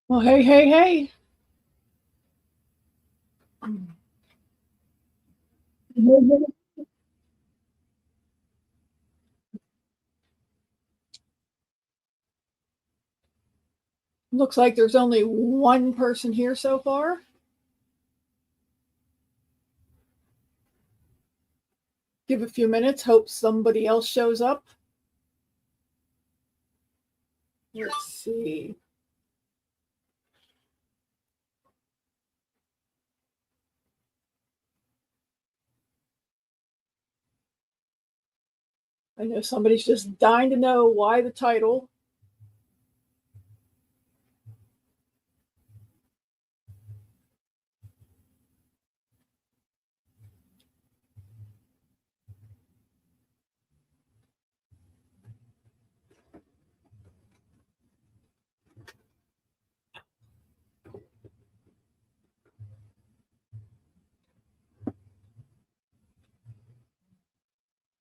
Well, hey, hey, hey. Looks like there's only one person here so far. Give a few minutes, hope somebody else shows up. Let's see. I know somebody's just dying to know why the title.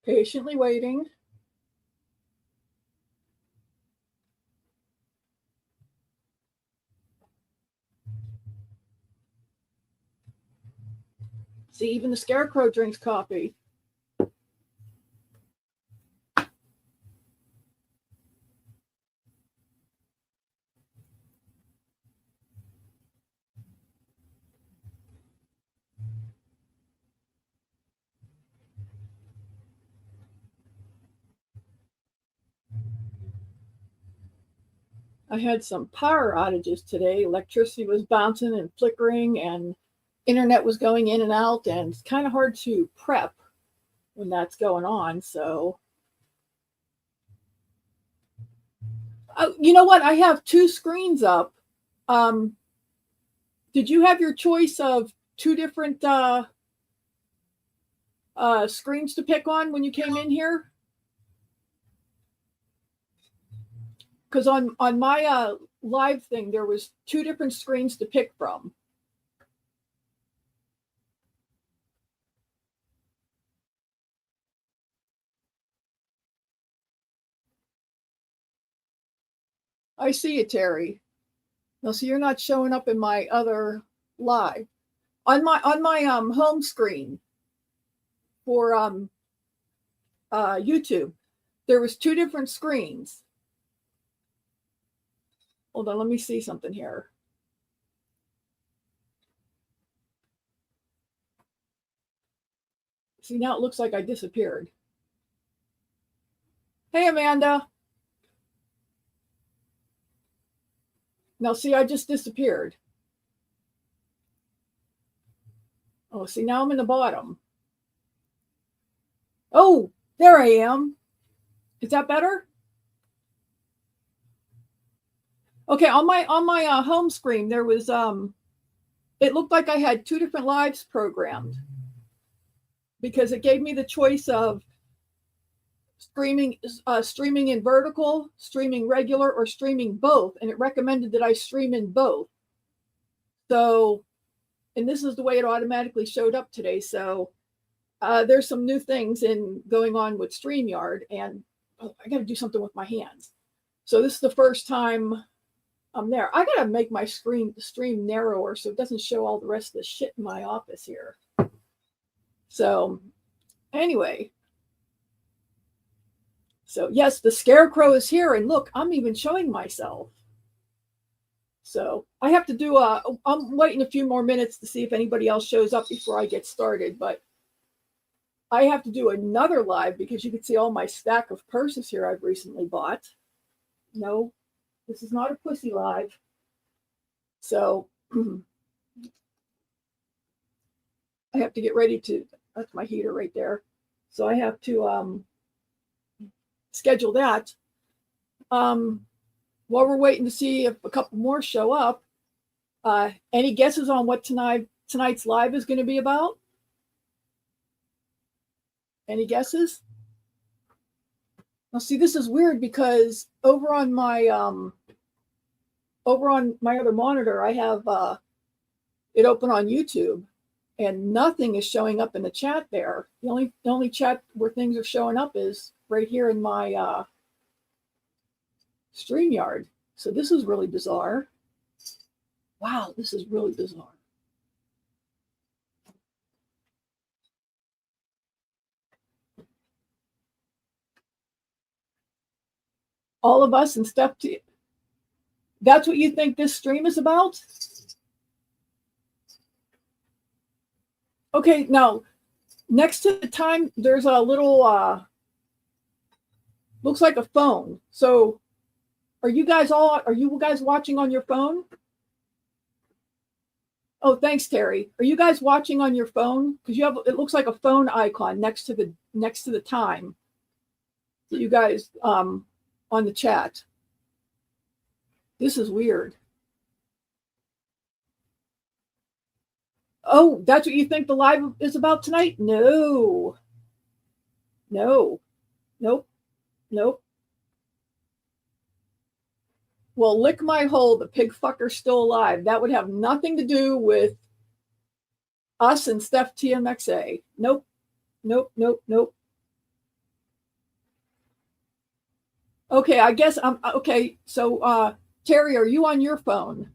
Patiently waiting. See, even the scarecrow drinks coffee. I had some power outages today. Electricity was bouncing and flickering, and internet was going in and out, and it's kind of hard to prep when that's going on. So, you know what? I have two screens up. Um, did you have your choice of two different screens to pick on when you came in here? Because on my live thing, there was two different screens to pick from. I see it, Terry. No, so you're not showing up in my other live on my home screen for YouTube. There was two different screens. Hold on, let me see something here. See, now it looks like I disappeared. Hey, Amanda. Now, see, I just disappeared. Oh, see, now I'm in the bottom. Oh, there I am. Is that better? Okay, on my home screen, there was it looked like I had two different lives programmed because it gave me the choice of streaming in vertical, streaming regular, or streaming both, and it recommended that I stream in both. So, and this is the way it automatically showed up today. So, there's some new things in going on with StreamYard, and I got to do something with my hands. So this is the first time I'm there. I got to make my stream narrower so it doesn't show all the rest of the shit in my office here. So anyway, so yes, the scarecrow is here, and look, I'm even showing myself. So I have to do I'm waiting a few more minutes to see if anybody else shows up before I get started, but I have to do another live because you can see all my stack of purses here I've recently bought. No, this is not a pussy live. So I have to get ready to, that's my heater right there. So I have to schedule that. While we're waiting to see if a couple more show up, any guesses on what tonight's live is going to be about? Any guesses? Now, see, this is weird because over on my other monitor, I have it open on YouTube, and nothing is showing up in the chat there. The only chat where things are showing up is right here in my StreamYard. So this is really bizarre. Wow, this is really bizarre. All of us and stuff. That's what you think this stream is about? Okay, now next to the time, there's a little, looks like a phone. So are you guys watching on your phone? Oh, thanks, Terry. Are you guys watching on your phone? Because it looks like a phone icon next to the time. You guys on the chat. This is weird. Oh, that's what you think the live is about tonight? No. Nope. Well, lick my hole, the pig fucker's still alive. That would have nothing to do with us and Steph TMXA. Nope. Okay, I guess I'm okay. So, Terry, are you on your phone?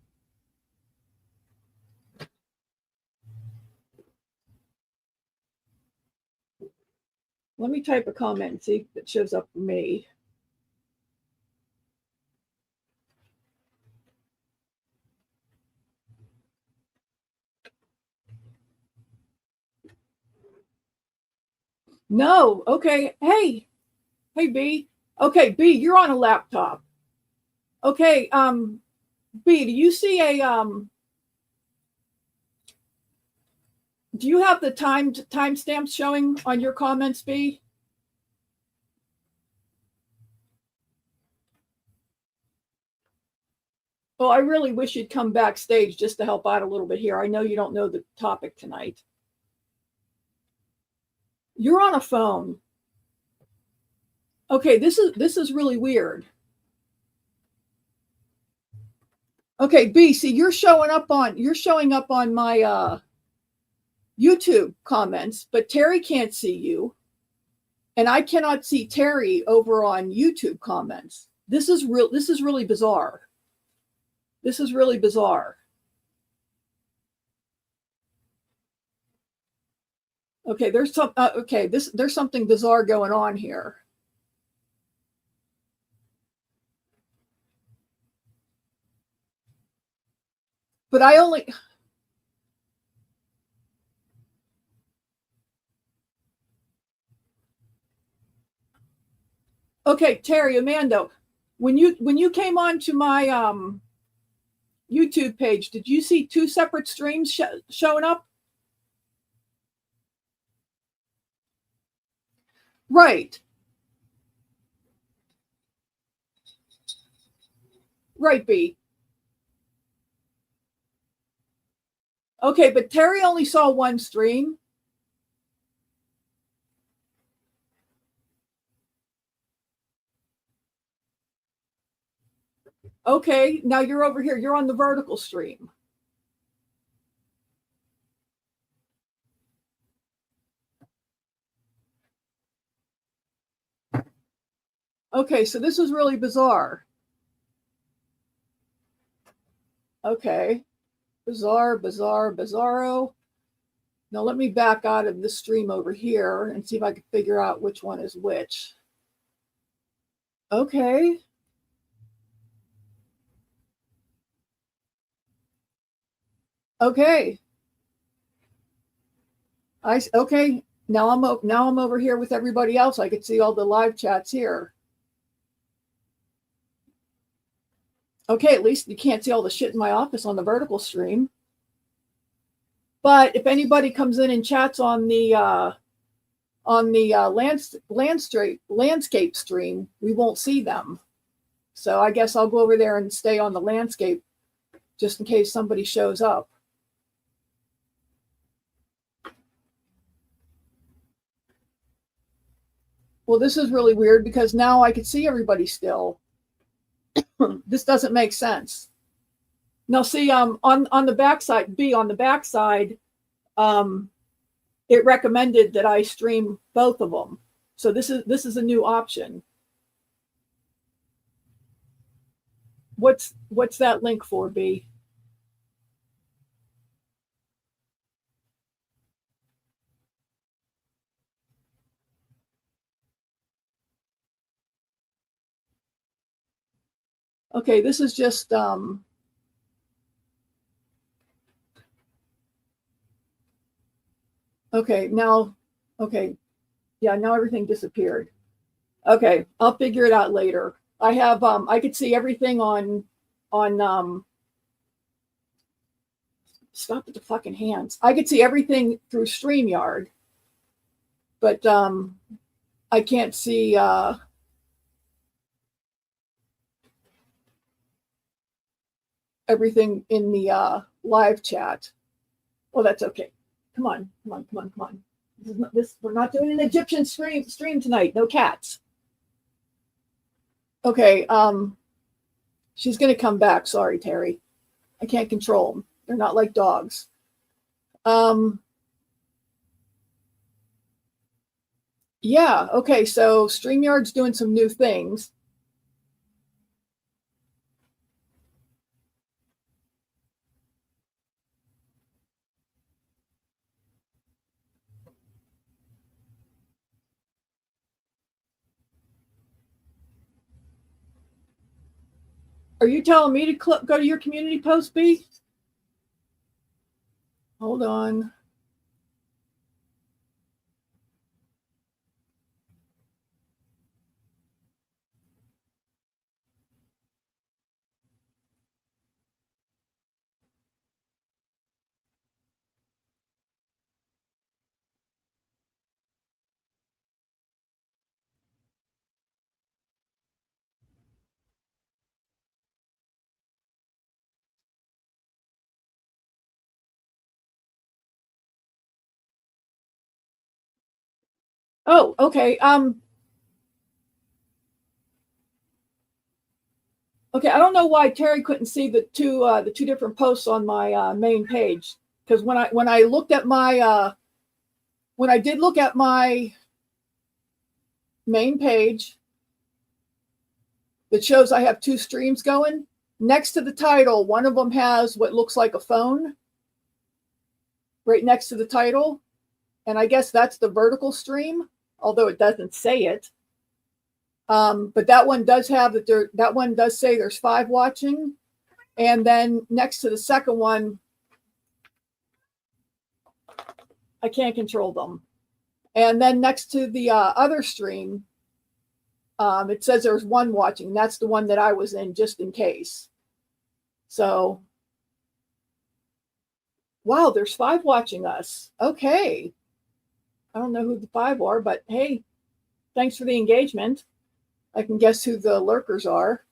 Let me type a comment and see if it shows up for me. No. Okay. Hey, B. Okay, B, you're on a laptop. Okay, B, do you see do you have the timestamps showing on your comments, B? Well, I really wish you'd come backstage just to help out a little bit here. I know you don't know the topic tonight. You're on a phone. Okay, this is really weird. Okay, B, see, you're showing up on my YouTube comments, but Terry can't see you. And I cannot see Terry over on YouTube comments. This is really bizarre. This is really bizarre. Okay, there's something bizarre going on here. But I only Okay, Terry, Amanda, when you came onto my YouTube page, did you see two separate streams showing up? Right. Right, B. Okay, but Terry only saw one stream. Okay, now you're over here. You're on the vertical stream. Okay, so this is really bizarre. Okay. Bizarro. Now let me back out of this stream over here and see if I can figure out which one is which. Okay. Okay. Okay. Now I'm over here with everybody else. I could see all the live chats here. Okay, at least you can't see all the shit in my office on the vertical stream. But if anybody comes in and chats on the landscape stream, we won't see them. So I guess I'll go over there and stay on the landscape just in case somebody shows up. Well, this is really weird because now I can see everybody still. This doesn't make sense. Now, see, on the backside, B, on the backside, it recommended that I stream both of them. So this is a new option. What's that link for, B? Okay, this is just okay, now okay. Yeah, now everything disappeared. Okay, I'll figure it out later. I have I could see everything on stop with the fucking hands. I could see everything through StreamYard, but I can't see everything in the live chat. Well, that's okay. Come on, come on, come on, come on. We're not doing an Egyptian stream tonight. No cats. Okay, she's gonna come back. Sorry, Terry. I can't control them. They're not like dogs. Yeah, okay, so StreamYard's doing some new things. Are you telling me to go to your community post, B? Hold on. Oh, okay. Okay, I don't know why Terry couldn't see the two different posts on my main page, because when I looked at my when I did look at my main page that shows I have two streams going, next to the title, one of them has what looks like a phone right next to the title, and I guess that's the vertical stream, although it doesn't say it. But that one does have that one does say there's 5 watching, and then next to the second one, I can't control them. And then next to the other stream, it says there's 1 watching. That's the one that I was in, just in case. So, wow, there's 5 watching us. Okay. I don't know who the 5 are, but hey, thanks for the engagement. I can guess who the lurkers are.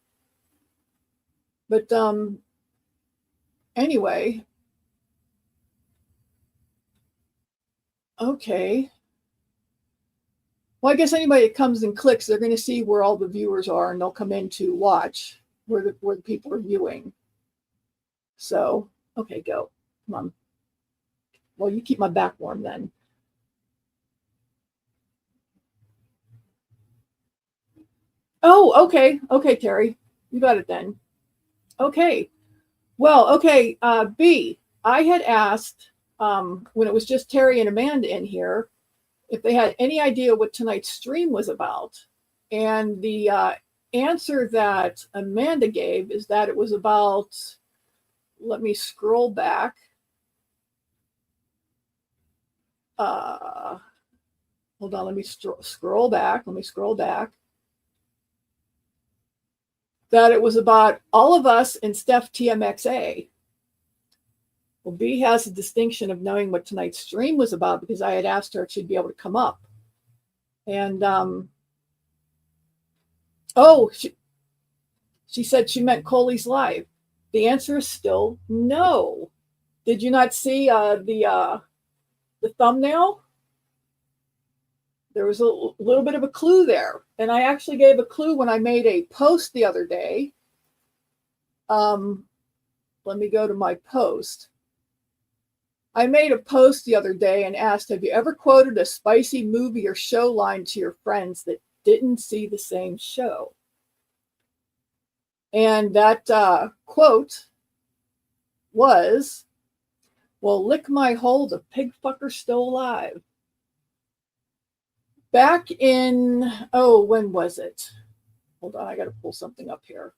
But anyway. Okay. Well, I guess anybody that comes and clicks, they're going to see where all the viewers are, and they'll come in to watch where the people are viewing. So, okay, go. Come on. Well, you keep my back warm then. Oh, okay. Okay, Terry. You got it then. Okay. Well, okay. B, I had asked when it was just Terry and Amanda in here if they had any idea what tonight's stream was about. And the answer that Amanda gave is that it was about, let me scroll back. Hold on, let me scroll back. Let me scroll back. That it was about all of us and Steph TMXA. Well, B has the distinction of knowing what tonight's stream was about because I had asked her if she'd be able to come up. And she said she meant Coley's Live. The answer is still no. Did you not see the thumbnail? There was a little bit of a clue there. And I actually gave a clue when I made a post the other day. Let me go to my post. I made a post the other day and asked, have you ever quoted a spicy movie or show line to your friends that didn't see the same show? And that quote was, well, lick my hole, the pig fucker's still alive. Back in, when was it? Hold on, I got to pull something up here.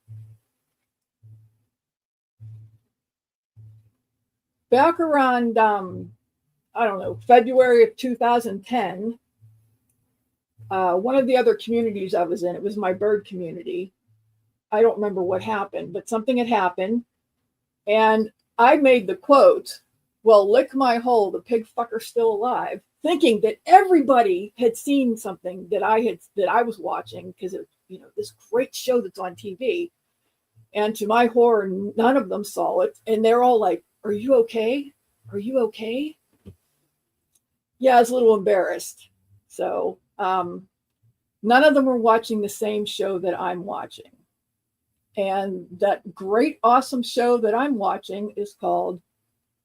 back around, I don't know, February of 2010, one of the other communities I was in, it was my bird community. I don't remember what happened, but something had happened. And I made the quote, "Well, lick my hole, the pig fucker's still alive," thinking that everybody had seen something that I was watching, because it, this great show that's on TV. And to my horror, none of them saw it. And they're all like, "Are you okay? Are you okay?" Yeah, I was a little embarrassed. So none of them were watching the same show that I'm watching. And that great, awesome show that I'm watching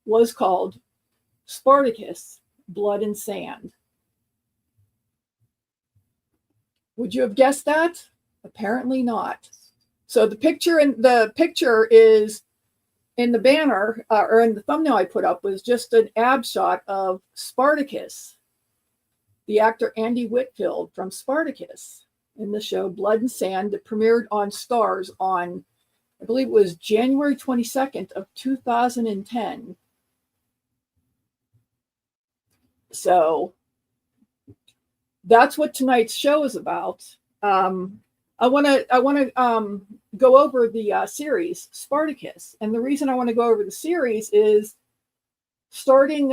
was called Spartacus, Blood and Sand. Would you have guessed that? Apparently not. So the picture is in the banner, or in the thumbnail I put up, was just an ab shot of Spartacus, the actor Andy Whitfield from Spartacus, in the show Blood and Sand, that premiered on Starz on, I believe it was January 22nd of 2010. So that's what tonight's show is about. I want to go over the series Spartacus, and the reason I want to go over the series is, starting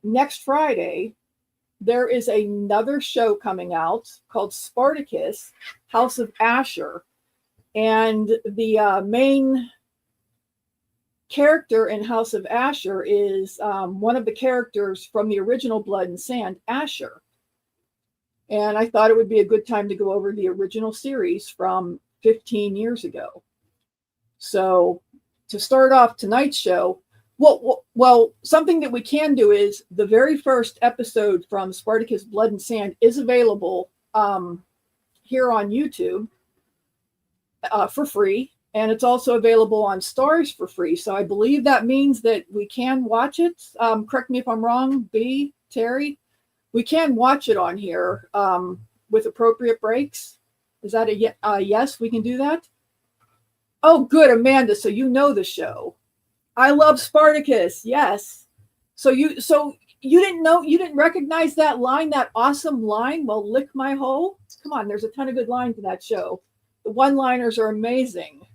next Friday, there is another show coming out called Spartacus, House of Ashur, and the main character in House of Ashur is one of the characters from the original Blood and Sand, Ashur. And I thought it would be a good time to go over the original series from 15 years ago. So to start off tonight's show, well, something that we can do is, the very first episode from Spartacus Blood and Sand is available here on YouTube for free. And it's also available on Starz for free. So I believe that means that we can watch it. Correct me if I'm wrong, B, Terry. We can watch it on here with appropriate breaks. Is that a yes? We can do that? Oh, good, Amanda. So you know the show. I love Spartacus. Yes. So you didn't recognize that line, that awesome line? Well, lick my hole. Come on, there's a ton of good lines in that show. The one-liners are amazing.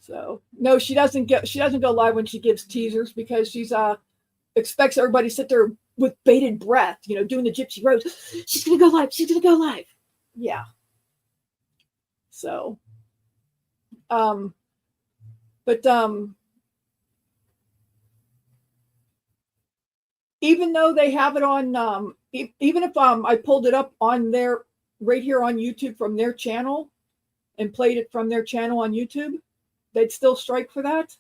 So no, she doesn't go live when she gives teasers, because she's expects everybody to sit there with bated breath, doing the Gypsy Rose. She's gonna go live. She's gonna go live. Yeah. So, but even though they have it on, even if I pulled it up on their, right here on YouTube from their channel, and played it from their channel on YouTube, they'd still strike for that.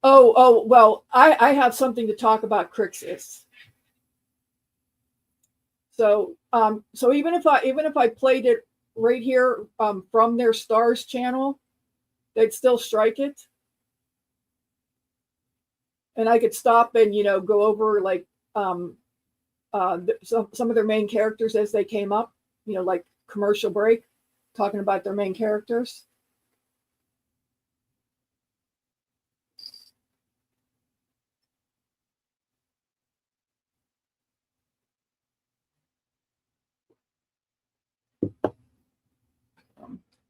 Oh, well, I have something to talk about Crixus. So even if I played it right here from their Starz channel, they'd still strike it. And I could stop and go over like some of their main characters as they came up, like commercial break, talking about their main characters.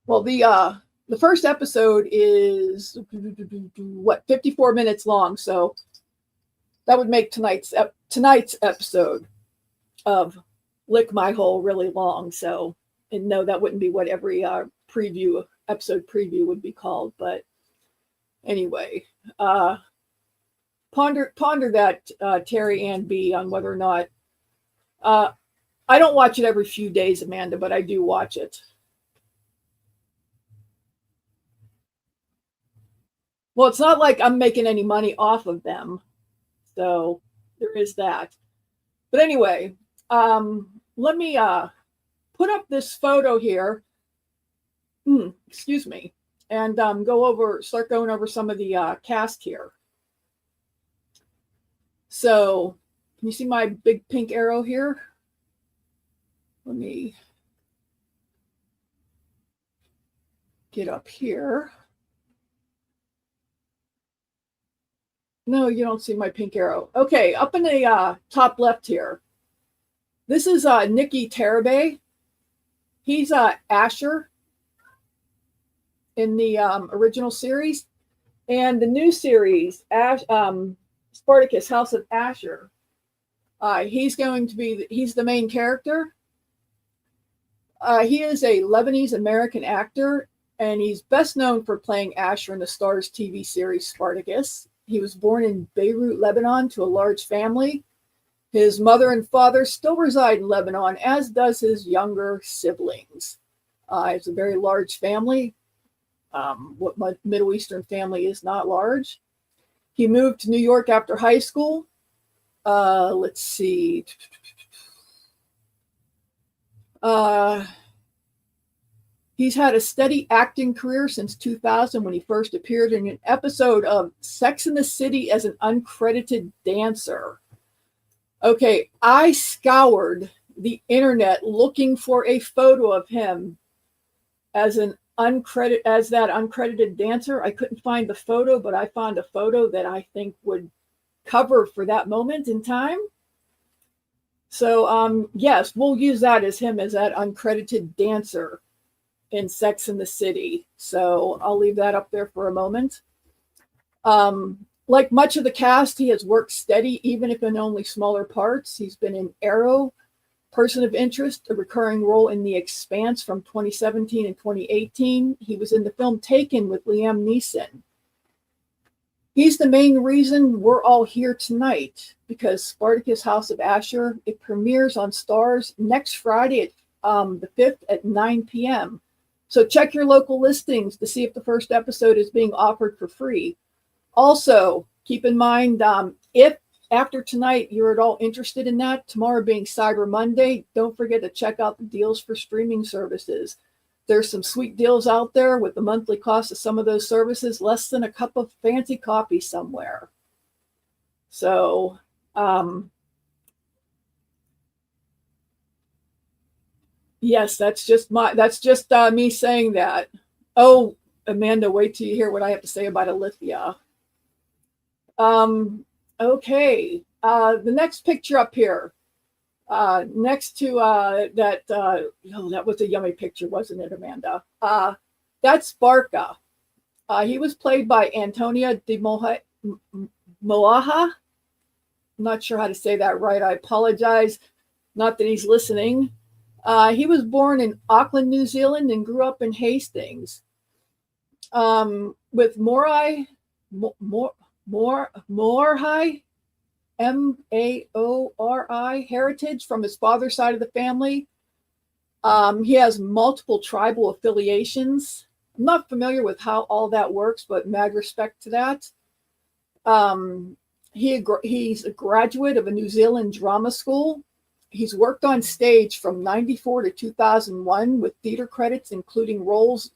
Well, the first episode is 54 minutes long, so that would make tonight's episode of Lick My Hole really long. So, and no, that wouldn't be what every episode preview would be called. But anyway, ponder that, Terry and B, on whether or not I don't watch it every few days, Amanda, but I do watch it. Well, it's not like I'm making any money off of them. So there is that. But anyway, let me put up this photo here. Excuse me. And start going over some of the cast here. So can you see my big pink arrow here? Let me. get up here. No, you don't see my pink arrow. Okay, up in the top left here. This is Nikki Tarabay. He's Ashur in the original series. And the new series, Spartacus, House of Ashur, he's the main character. He is a Lebanese American actor, and he's best known for playing Ashur in the Starz TV series Spartacus. He was born in Beirut, Lebanon, to a large family. His mother and father still reside in Lebanon, as does his younger siblings. It's a very large family. What Middle Eastern family is not large. He moved to New York after high school. Let's see. He's had a steady acting career since 2000 when he first appeared in an episode of Sex and the City as an uncredited dancer. Okay, I scoured the internet looking for a photo of him as that uncredited dancer. I couldn't find the photo, but I found a photo that I think would cover for that moment in time. So yes, we'll use that as him as that uncredited dancer in Sex and the City. So I'll leave that up there for a moment. Like much of the cast, he has worked steady, even if in only smaller parts. He's been in Arrow, Person of Interest, a recurring role in The Expanse from 2017 and 2018. He was in the film Taken with Liam Neeson. He's the main reason we're all here tonight, because Spartacus House of Ashur, it premieres on Starz next Friday at the 5th at 9 p.m. So check your local listings to see if the first episode is being offered for free. Also, keep in mind, if after tonight you're at all interested in that, tomorrow being Cyber Monday, don't forget to check out the deals for streaming services. There's some sweet deals out there with the monthly cost of some of those services, less than a cup of fancy coffee somewhere. So, yes, that's just me saying that. Oh, Amanda, wait till you hear what I have to say about Alithia. Okay, the next picture up here, next to that was a yummy picture, wasn't it, Amanda? That's Barca. He was played by Antonia de Moaha. I'm not sure how to say that right. I apologize. Not that he's listening. He was born in Auckland, New Zealand, and grew up in Hastings. With Morai, Maori heritage from his father's side of the family. He has multiple tribal affiliations. I'm not familiar with how all that works, but mad respect to that. He's a graduate of a New Zealand drama school. He's worked on stage from 94 to 2001 with theater credits, including roles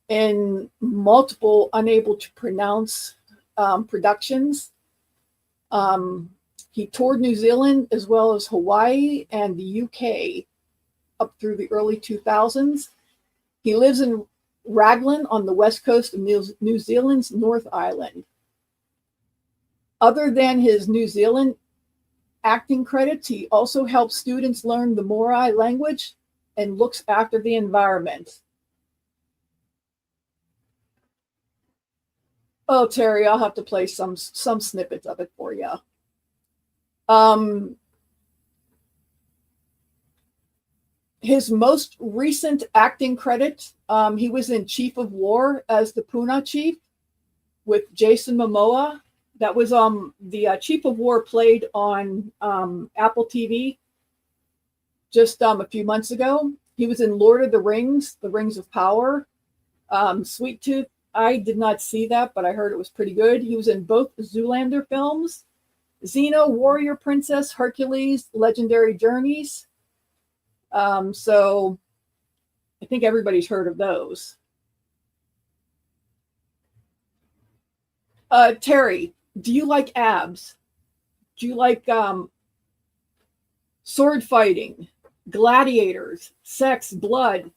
in multiple unable to pronounce productions. He toured New Zealand as well as Hawaii and the UK up through the early 2000s. He lives in Raglan on the west coast of New Zealand's North Island. Other than his New Zealand acting credits, he also helps students learn the Morai language and looks after the environment. Oh, Terry, I'll have to play some snippets of it for you. His most recent acting credit, he was in Chief of War as the Puna Chief with Jason Momoa. That was the Chief of War played on Apple TV just a few months ago. He was in Lord of the Rings of Power. Sweet Tooth, I did not see that, but I heard it was pretty good. He was in both Zoolander films, Xena, Warrior Princess, Hercules, Legendary Journeys. So I think everybody's heard of those. Terry, do you like abs? Do you like sword fighting, gladiators, sex, blood,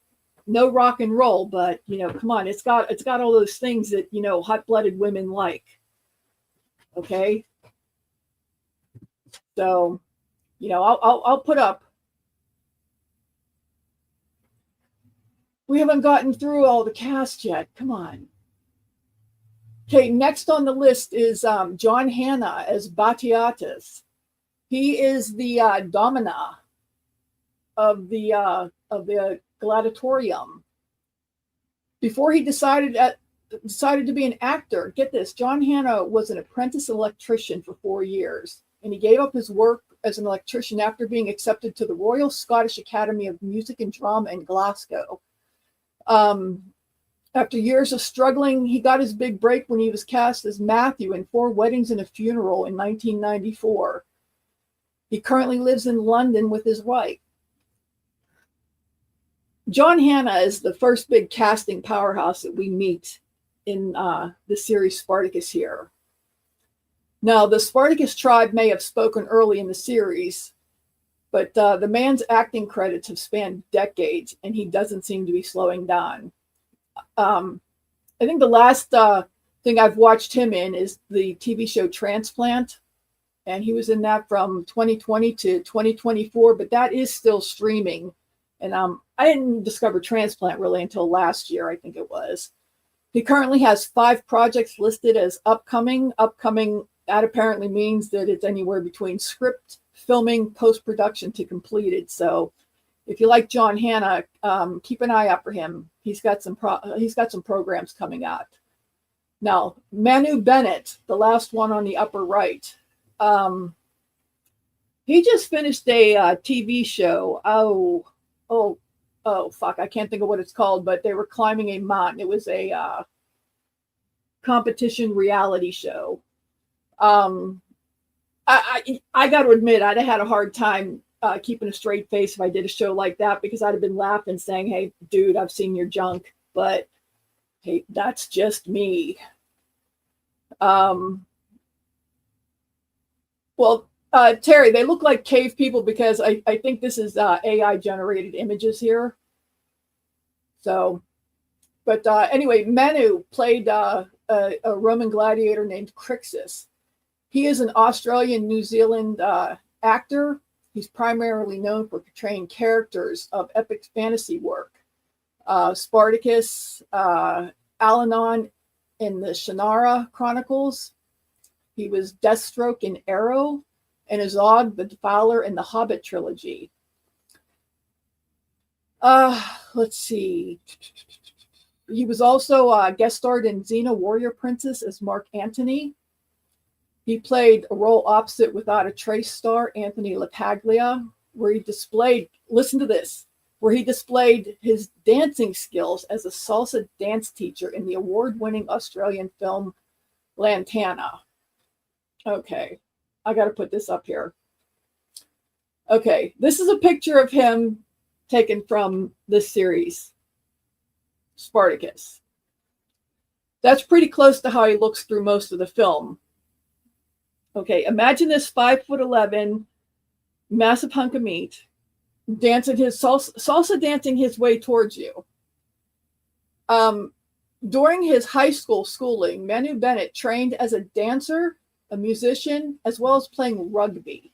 no rock and roll, but come on, it's got all those things that hot-blooded women like. Okay, so I'll put up. We haven't gotten through all the cast yet. Come on. Okay, next on the list is John Hannah as Batiatus. He is the domina of the gladiatorium. Before he decided to be an actor, get this, John Hannah was an apprentice electrician for 4 years, and he gave up his work as an electrician after being accepted to the Royal Scottish Academy of Music and Drama in Glasgow. After years of struggling, he got his big break when he was cast as Matthew in 4 Weddings and a Funeral in 1994. He currently lives in London with his wife. John Hannah is the first big casting powerhouse that we meet in the series Spartacus here. Now, the Spartacus tribe may have spoken early in the series, but the man's acting credits have spanned decades, and he doesn't seem to be slowing down. I think the last thing I've watched him in is the TV show Transplant, and he was in that from 2020 to 2024, but that is still streaming. And I didn't discover Transplant really until last year, I think it was. He currently has 5 projects listed as upcoming. Upcoming, that apparently means that it's anywhere between script, filming, post-production to completed. So if you like John Hannah, keep an eye out for him. He's got some programs coming out. Now, Manu Bennett, the last one on the upper right, he just finished a TV show. Oh, fuck, I can't think of what it's called, but they were climbing a mountain. It was a competition reality show. I got to admit, I'd have had a hard time keeping a straight face if I did a show like that, because I'd have been laughing, saying, "Hey, dude, I've seen your junk," but hey, that's just me. Well, Terry, they look like cave people because I think this is AI generated images here. So, but anyway, Manu played a Roman gladiator named Crixus. He is an Australian New Zealand actor. He's primarily known for portraying characters of epic fantasy work. Spartacus, Alanon in the Shannara Chronicles. He was Deathstroke in Arrow, and Azog the Defiler in the Hobbit trilogy. Let's see. He was also guest starred in Xena Warrior Princess as Mark Antony. He played a role opposite Without a Trace star Anthony LaPaglia, where he displayed, listen to this, where he displayed his dancing skills as a salsa dance teacher in the award-winning Australian film Lantana. Okay, I got to put this up here. Okay, this is a picture of him taken from this series, Spartacus. That's pretty close to how he looks through most of the film. Okay, imagine this 5'11", massive hunk of meat, dancing his salsa dancing his way towards you. During his high school schooling, Manu Bennett trained as a dancer, a musician, as well as playing rugby.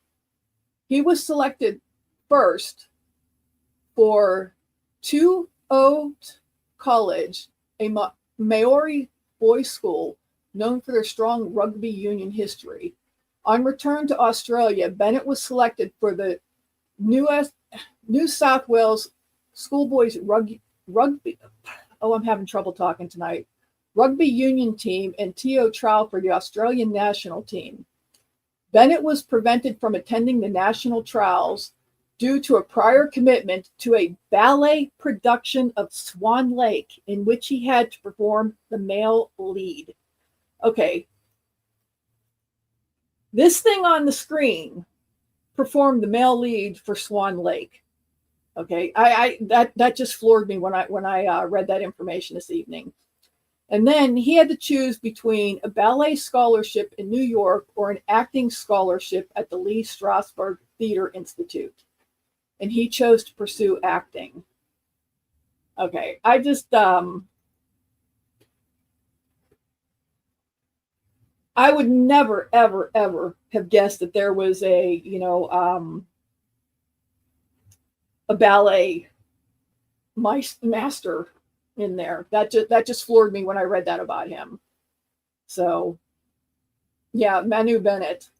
He was selected first for Tu Oat College, a Maori boys' school known for their strong rugby union history. On return to Australia, Bennett was selected for the New South Wales schoolboys rugby. Oh, I'm having trouble talking tonight. Rugby union team and TO trial for the Australian national team. Bennett was prevented from attending the national trials due to a prior commitment to a ballet production of Swan Lake, in which he had to perform the male lead. Okay. This thing on the screen performed the male lead for Swan Lake. Okay, that just floored me when I read that information this evening. And then he had to choose between a ballet scholarship in New York or an acting scholarship at the Lee Strasberg Theater Institute. And he chose to pursue acting. Okay, I just I would never, ever, ever have guessed that there was a ballet master in there. That just floored me when I read that about him. So yeah, Manu Bennett.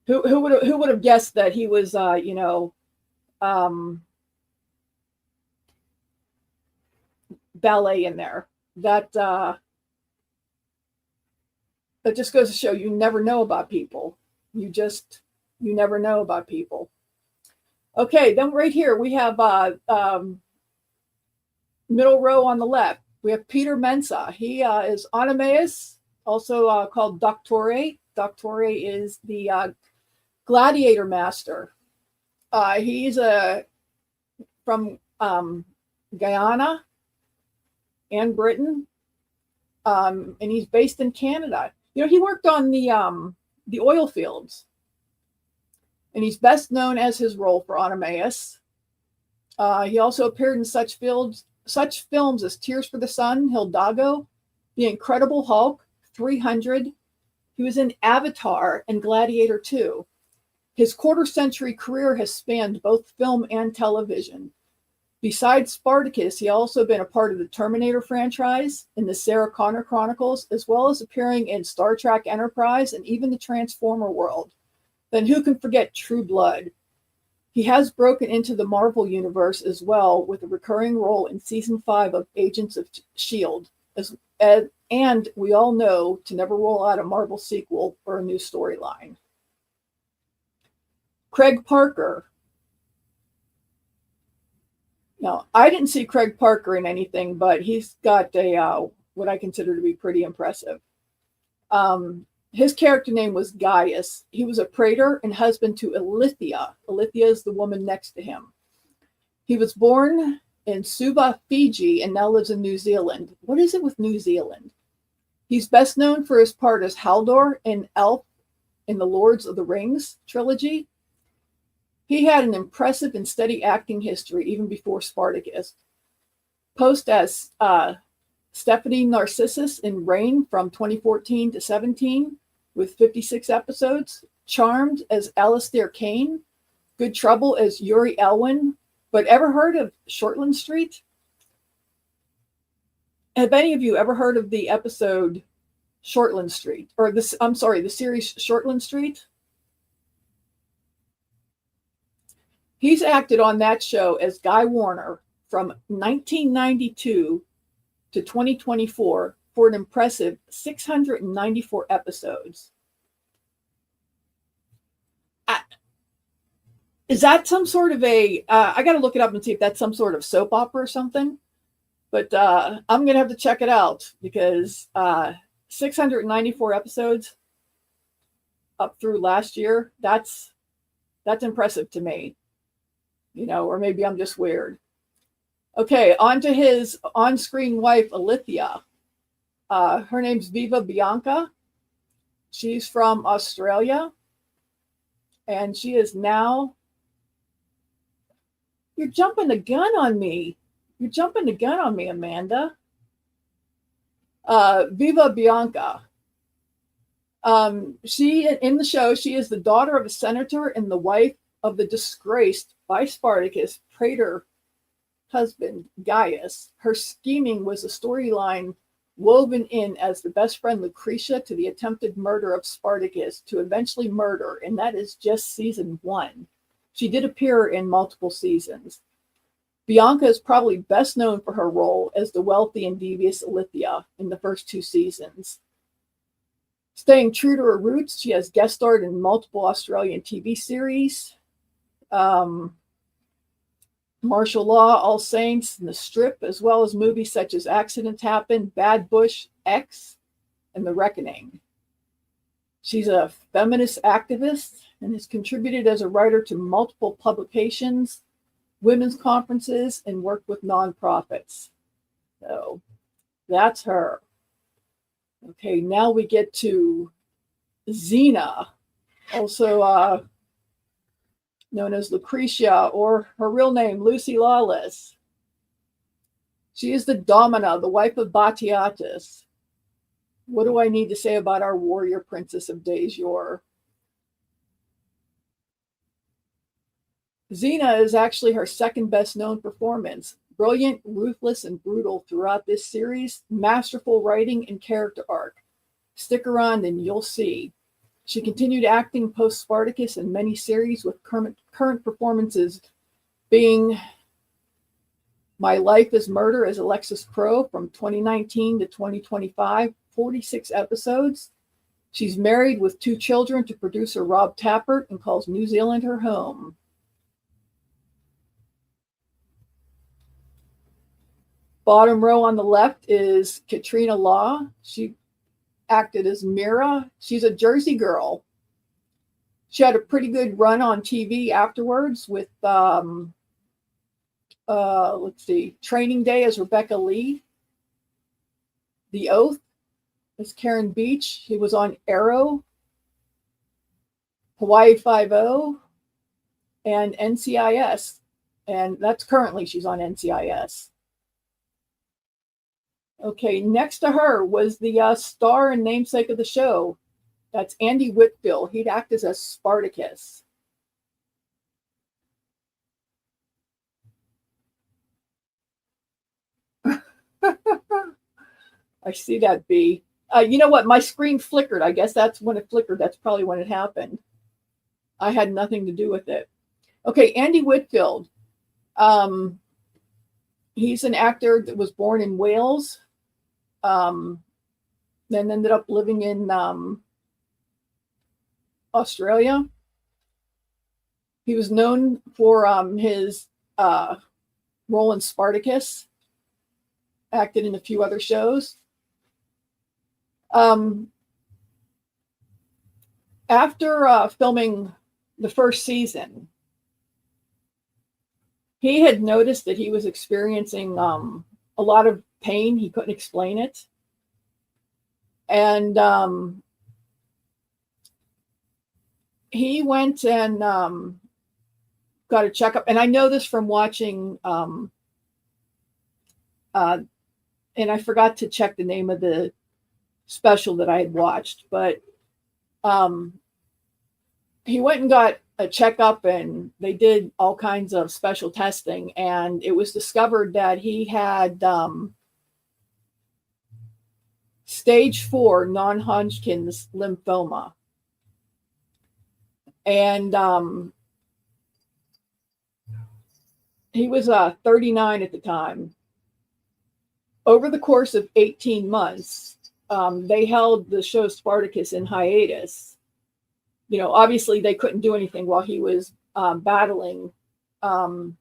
Who would have guessed that he was um, ballet in there? That just goes to show you never know about people. You never know about people. Okay, then right here we have middle row on the left. We have Peter Mensa. He is Onomaus, also called Doctore. Doctore is the gladiator master. He's from Guyana and Britain, and he's based in Canada. He worked on the oil fields, and he's best known as his role for Onomaus. He also appeared in such films as Tears for the Sun, Hidalgo, The Incredible Hulk, 300. He was in Avatar and Gladiator 2. His quarter-century career has spanned both film and television. Besides Spartacus, he also been a part of the Terminator franchise, in the Sarah Connor Chronicles, as well as appearing in Star Trek Enterprise and even the Transformer world. Then who can forget True Blood? He has broken into the Marvel Universe as well, with a recurring role in Season 5 of Agents of S.H.I.E.L.D., and we all know to never roll out a Marvel sequel or a new storyline. Craig Parker. Now, I didn't see Craig Parker in anything, but he's got what I consider to be pretty impressive. His character name was Gaius. He was a praetor and husband to Ilithia. Ilithia is the woman next to him. He was born in Suva, Fiji, and now lives in New Zealand. What is it with New Zealand? He's best known for his part as Haldor and Elf in the Lords of the Rings trilogy. He had an impressive and steady acting history even before Spartacus. Post as Stephanie Narcissus in Reign from 2014 to 17 with 56 episodes. Charmed as Alistair Kane. Good Trouble as Yuri Elwin. But ever heard of Shortland Street? Have any of you ever heard of the episode Shortland Street? Or the series Shortland Street? He's acted on that show as Guy Warner from 1992 to 2024 for an impressive 694 episodes. Is that some sort of I got to look it up and see if that's some sort of soap opera or something. But I'm going to have to check it out because 694 episodes up through last year, that's impressive to me. Or maybe I'm just weird. Okay, on to his on-screen wife, Ilithia. Her name's Viva Bianca. She's from Australia. And she is now... You're jumping the gun on me. You're jumping the gun on me, Amanda. Viva Bianca. She, in the show, she is the daughter of a senator and the wife of the disgraced by Spartacus praetor husband Gaius. Her scheming was a storyline woven in as the best friend Lucretia to the attempted murder of Spartacus to eventually murder, and that is just season 1. She did appear in multiple seasons. Bianca is probably best known for her role as the wealthy and devious Ilithia in the first 2 seasons. Staying true to her roots, she has guest starred in multiple Australian TV series. Martial Law, All Saints, and The Strip, as well as movies such as Accidents Happen, Bad Bush, X, and The Reckoning. She's a feminist activist and has contributed as a writer to multiple publications, women's conferences, and worked with nonprofits. So that's her. Okay, now we get to Xena, also known as Lucretia, or her real name, Lucy Lawless. She is the Domina, the wife of Batiatus. What do I need to say about our warrior princess of days yore? Xena is actually her second best known performance. Brilliant, ruthless, and brutal throughout this series. Masterful writing and character arc. Stick around and you'll see. She continued acting post Spartacus in many series, with current performances being My Life is Murder as Alexis Crow from 2019 to 2025, 46 episodes. She's married with 2 children to producer Rob Tappert and calls New Zealand her home. Bottom row on the left is Katrina Law. She acted as Mira. She's a Jersey girl. She had a pretty good run on TV afterwards with, Training Day as Rebecca Lee. The Oath as Karen Beach. He was on Arrow, Hawaii Five-0, and NCIS. And that's currently she's on NCIS. Okay, next to her was the star and namesake of the show. That's Andy Whitfield. He'd act as a Spartacus. I see that, B. You know what? My screen flickered. I guess that's when it flickered. That's probably when it happened. I had nothing to do with it. Okay, Andy Whitfield. He's an actor that was born in Wales, then ended up living in Australia. He was known for his role in Spartacus, acted in a few other shows. After filming the first season, he had noticed that he was experiencing a lot of pain. He couldn't explain it. And he went and got a checkup. And I know this from watching, and I forgot to check the name of the special that I had watched, but he went and got a checkup, and they did all kinds of special testing, and it was discovered that he had stage 4 non-Hodgkin's lymphoma. And he was 39 at the time. Over the course of 18 months, they held the show Spartacus in hiatus. You know, obviously they couldn't do anything while he was battling the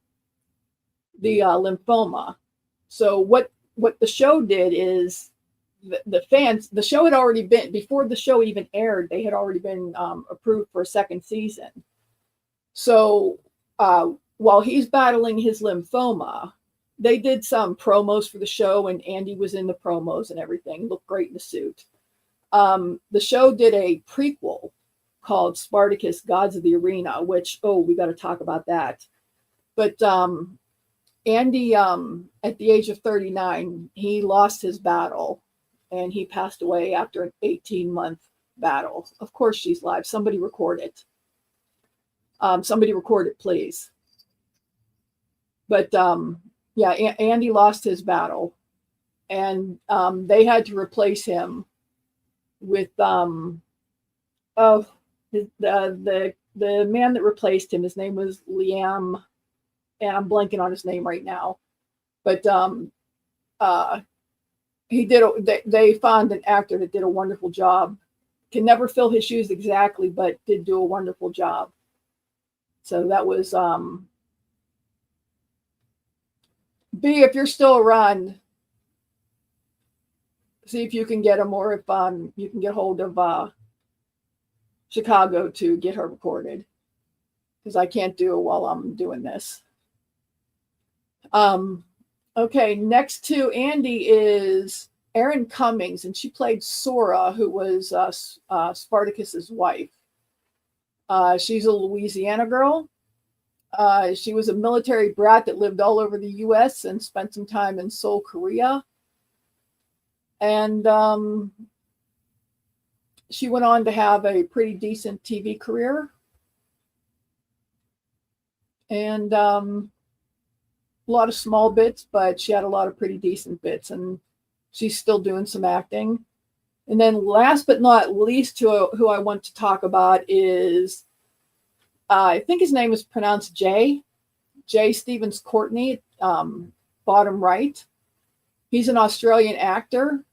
lymphoma. So what the show did is the fans, the show had already been, before the show even aired, they had already been approved for a second season. So while he's battling his lymphoma, they did some promos for the show, and Andy was in the promos and everything, looked great in the suit. The show did a prequel called Spartacus, Gods of the Arena, which, we got to talk about that. But Andy, at the age of 39, he lost his battle, and he passed away after an 18-month battle. Of course, she's live. Somebody record it. Somebody record it, please. But yeah, Andy lost his battle, and they had to replace him with the man that replaced him. His name was Liam, and I'm blanking on his name right now. But they found an actor that did a wonderful job. Can never fill his shoes exactly, but did do a wonderful job. So that was B, if you're still around, see if you can get him, or if you can get hold of Chicago to get her recorded, because I can't do it while I'm doing this. Okay, next to Andy is Erin Cummings, and she played Sora, who was Spartacus's wife. She's a Louisiana girl. She was a military brat that lived all over the US and spent some time in Seoul, Korea. And she went on to have a pretty decent TV career. And a lot of small bits, but she had a lot of pretty decent bits. And she's still doing some acting. And then last but not least, who I want to talk about is, I think his name is pronounced J Stevens Courtney, bottom right. He's an Australian actor,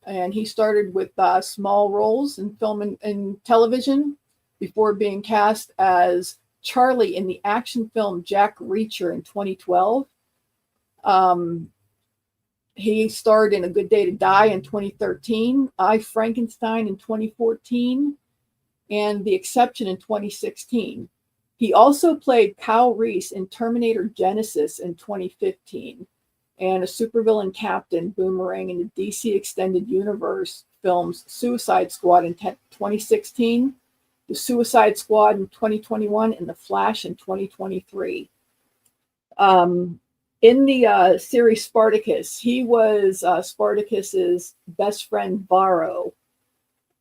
and he started with small roles in film and television before being cast as Charlie in the action film Jack Reacher in 2012. He starred in A Good Day to Die in 2013, I, Frankenstein in 2014, and The Exception in 2016. He also played Kyle Reese in Terminator Genisys in 2015 and a supervillain captain Boomerang in the DC Extended Universe films Suicide Squad in 2016, The Suicide Squad in 2021, and The Flash in 2023. In the series Spartacus, he was Spartacus's best friend Varro.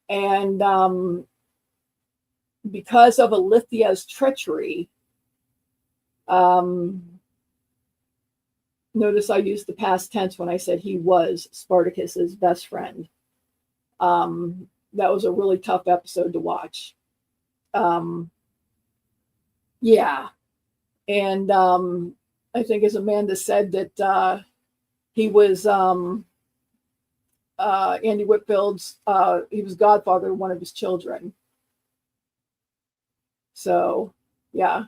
And because of Alithia's treachery, notice I used the past tense when I said he was Spartacus's best friend. That was a really tough episode to watch. Yeah. And I think, as Amanda said, that he was Andy Whitfield's, he was godfather to one of his children. So, yeah.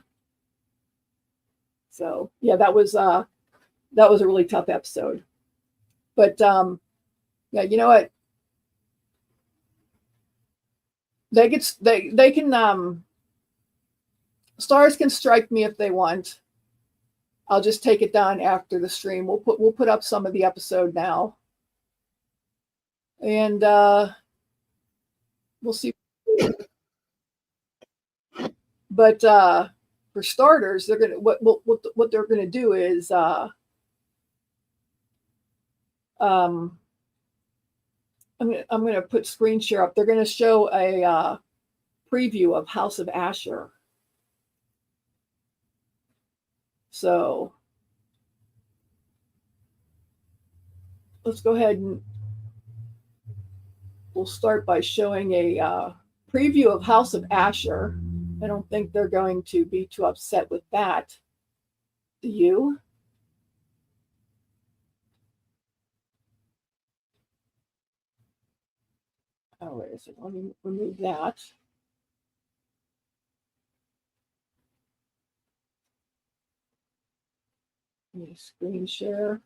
So, yeah, that was a really tough episode. But yeah, you know what? They can Starz can strike me if they want. I'll just take it down after the stream. We'll put up some of the episode now, and we'll see. But for starters, they're gonna what they're gonna do is I'm gonna put screen share up. They're gonna show a preview of House of Ashur. So let's go ahead and we'll start by showing a preview of House of Ashur. I don't think they're going to be too upset with that. Do you? Oh, wait a second. Let me remove that. Let me screen share.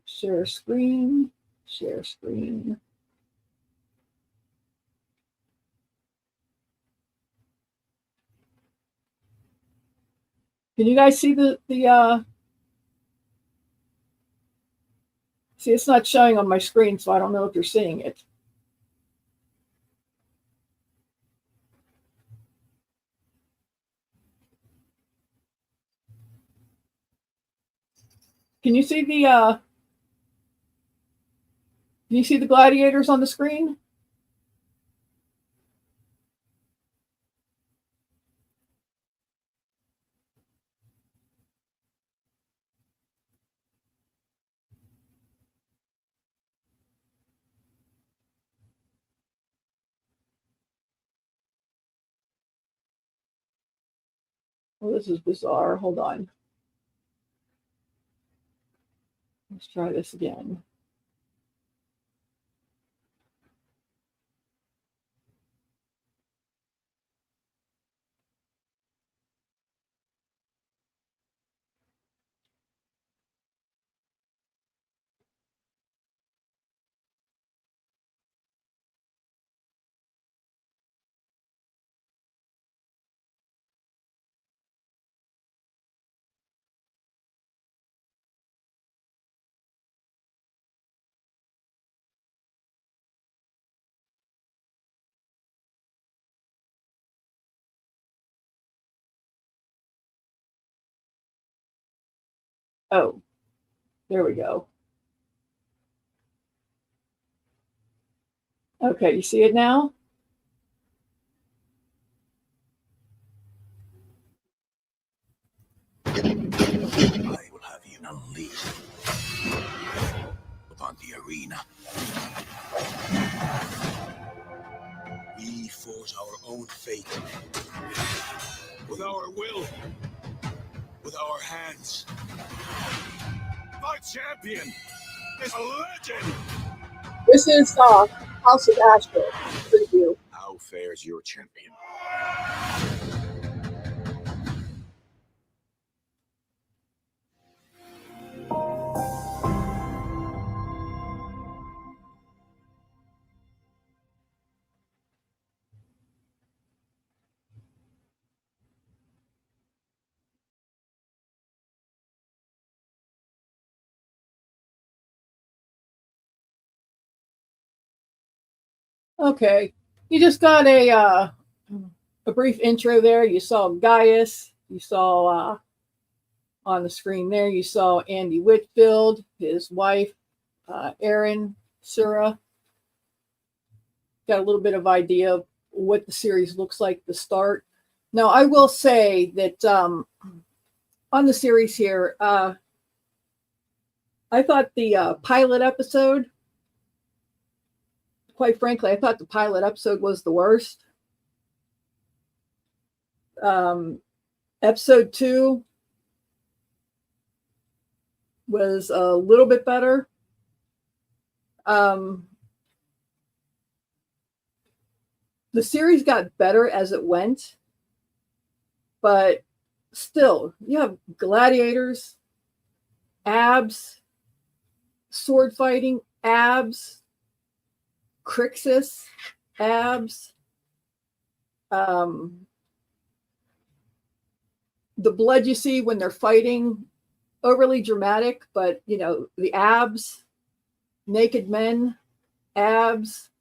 Share screen. Share screen. Can you guys see the see, it's not showing on my screen, so I don't know if you're seeing it. Can you see the can you see the gladiators on the screen? Oh, this is bizarre. Hold on. Let's try this again. Oh, there we go. Okay, you see it now? I will have you unleashed upon the arena. We forge our own fate with our will, with our hands. My champion is a legend. This is House of Ashur preview. How fares your champion? Okay, you just got a brief intro there. You saw Gaius. You saw on the screen there. You saw Andy Whitfield, his wife, Erin Sura. Got a little bit of idea of what the series looks like to start. Now, I will say that on the series here, I thought the pilot episode, quite frankly, I thought the pilot episode was the worst. Episode 2 was a little bit better. The series got better as it went, but still, you have gladiators, abs, sword fighting, abs, Crixus, abs. The blood you see when they're fighting, overly dramatic, but you know, the abs, naked men, abs.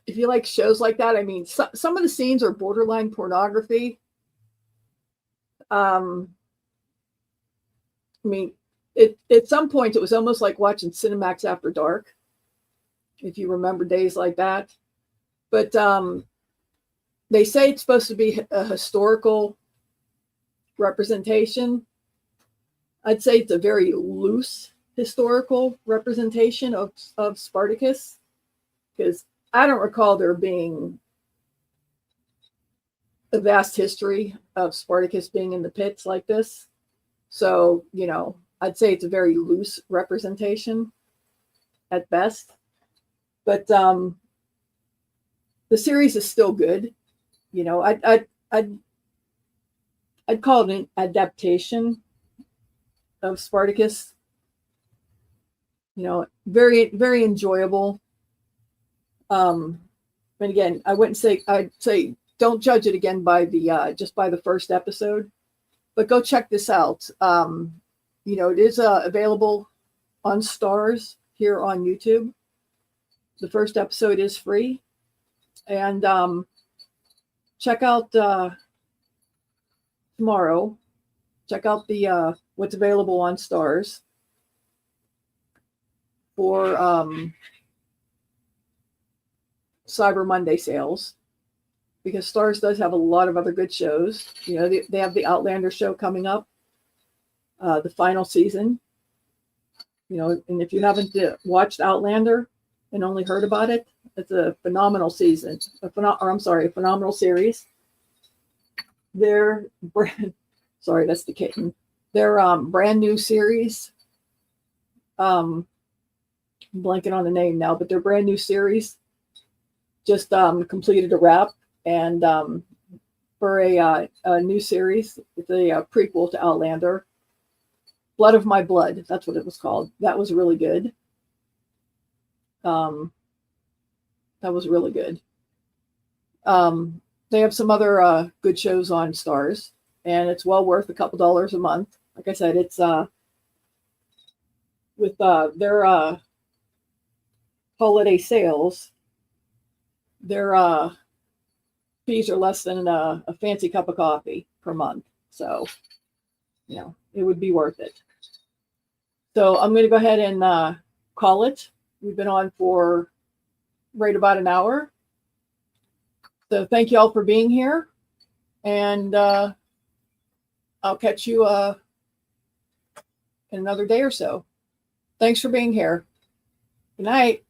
If you like shows like that, I mean, some of the scenes are borderline pornography. I mean, at some point it was almost like watching Cinemax After Dark, if you remember days like that. But they say it's supposed to be a historical representation. I'd say it's a very loose historical representation of Spartacus, because I don't recall there being a vast history of Spartacus being in the pits like this. So, you know, I'd say it's a very loose representation at best. But the series is still good. You know, I'd call it an adaptation of Spartacus. You know, very, very enjoyable. And again, I'd say don't judge it again by the just by the first episode, but go check this out. You know, it is available on Starz here on YouTube. The first episode is free, and check out tomorrow. Check out the what's available on Starz for Cyber Monday sales, because Starz does have a lot of other good shows. You know, they have the Outlander show coming up, the final season. You know, and if you haven't watched Outlander and only heard about it, it's a phenomenal season. A phenomenal series. Their sorry, that's the kitten. Their brand new series. I'm blanking on the name now, but their brand new series just completed a wrap, and for a new series, it's a prequel to Outlander. Blood of My Blood, that's what it was called. That was really good. That was really good. They have some other good shows on Starz, and it's well worth a couple dollars a month. Like I said, it's with their holiday sales. Their fees are less than a fancy cup of coffee per month. So, it would be worth it. So I'm going to go ahead and call it. We've been on for right about an hour. So thank you all for being here. And I'll catch you in another day or so. Thanks for being here. Good night.